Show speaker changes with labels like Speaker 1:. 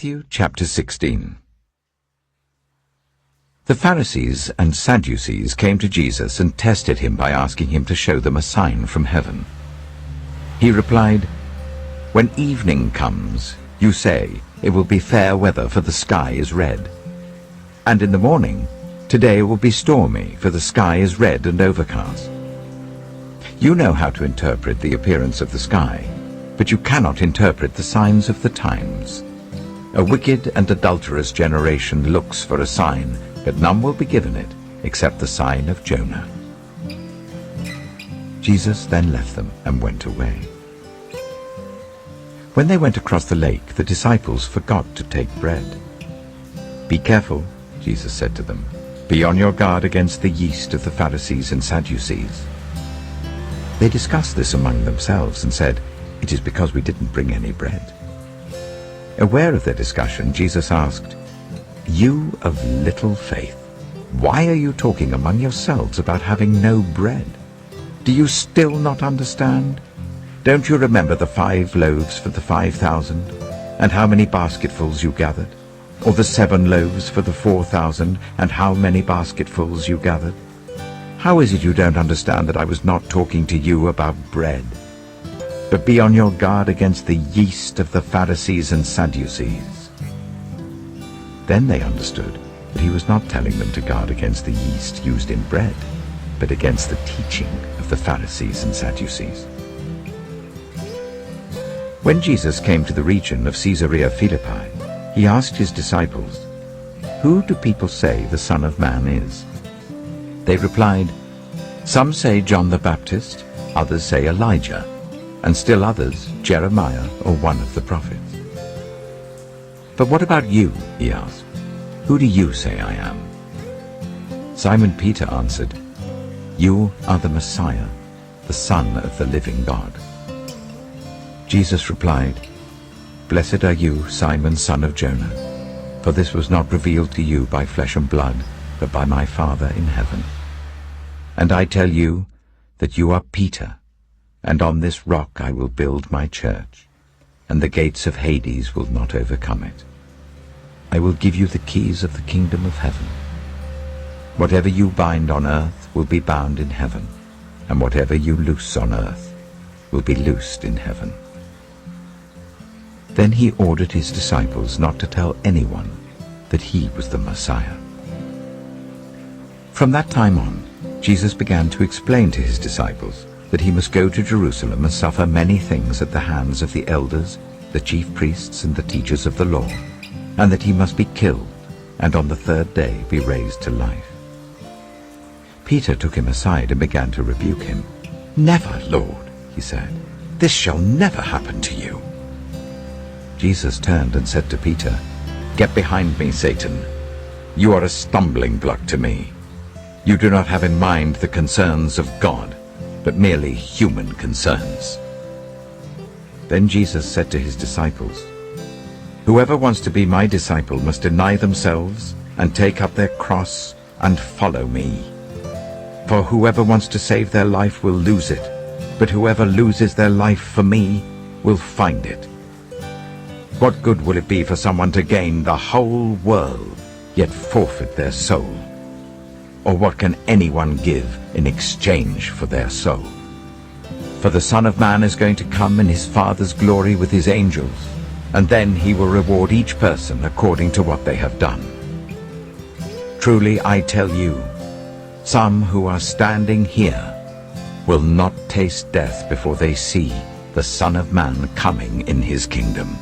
Speaker 1: Matthew chapter 16. The Pharisees and Sadducees came to Jesus and tested him by asking him to show them a sign from heaven. He replied, "When evening comes, you say, 'It will be fair weather, for the sky is red.' And in the morning, 'Today will be stormy, for the sky is red and overcast.' You know how to interpret the appearance of the sky, but you cannot interpret the signs of the times. A wicked and adulterous generation looks for a sign, but none will be given it except the sign of Jonah." Jesus then left them and went away. When they went across the lake, the disciples forgot to take bread. "Be careful," Jesus said to them. "Be on your guard against the yeast of the Pharisees and Sadducees." They discussed this among themselves and said, "It is because we didn't bring any bread." Aware of their discussion, Jesus asked, "You of little faith, why are you talking among yourselves about having no bread? Do you still not understand? Don't you remember the 5 loaves for the 5,000, and how many basketfuls you gathered? Or the 7 loaves for the 4,000, and how many basketfuls you gathered? How is it you don't understand that I was not talking to you about bread? But be on your guard against the yeast of the Pharisees and Sadducees." Then they understood that he was not telling them to guard against the yeast used in bread, but against the teaching of the Pharisees and Sadducees. When Jesus came to the region of Caesarea Philippi, he asked his disciples, "Who do people say the Son of Man is?" They replied, "Some say John the Baptist, others say Elijah, and still others Jeremiah or one of the prophets." "But what about you?" he asked. "Who do you say I am?" Simon Peter answered, "You are the Messiah, the Son of the living God." Jesus replied, "Blessed are you, Simon, son of Jonah, for this was not revealed to you by flesh and blood, but by my Father in heaven. And I tell you that you are Peter, and on this rock I will build my church, and the gates of Hades will not overcome it. I will give you the keys of the kingdom of heaven. Whatever you bind on earth will be bound in heaven, and whatever you loose on earth will be loosed in heaven." Then he ordered his disciples not to tell anyone that he was the Messiah. From that time on, Jesus began to explain to his disciples that he must go to Jerusalem and suffer many things at the hands of the elders, the chief priests, and the teachers of the law, and that he must be killed, and on the 3rd day be raised to life. Peter took him aside and began to rebuke him. "Never, Lord," he said. "This shall never happen to you." Jesus turned and said to Peter, "Get behind me, Satan. You are a stumbling block to me. You do not have in mind the concerns of God, but merely human concerns." Then Jesus said to his disciples, "Whoever wants to be my disciple must deny themselves and take up their cross and follow me. For whoever wants to save their life will lose it, but whoever loses their life for me will find it. What good will it be for someone to gain the whole world, yet forfeit their soul? Or what can anyone give in exchange for their soul? For the Son of Man is going to come in his Father's glory with his angels, and then he will reward each person according to what they have done. Truly I tell you, some who are standing here will not taste death before they see the Son of Man coming in his kingdom."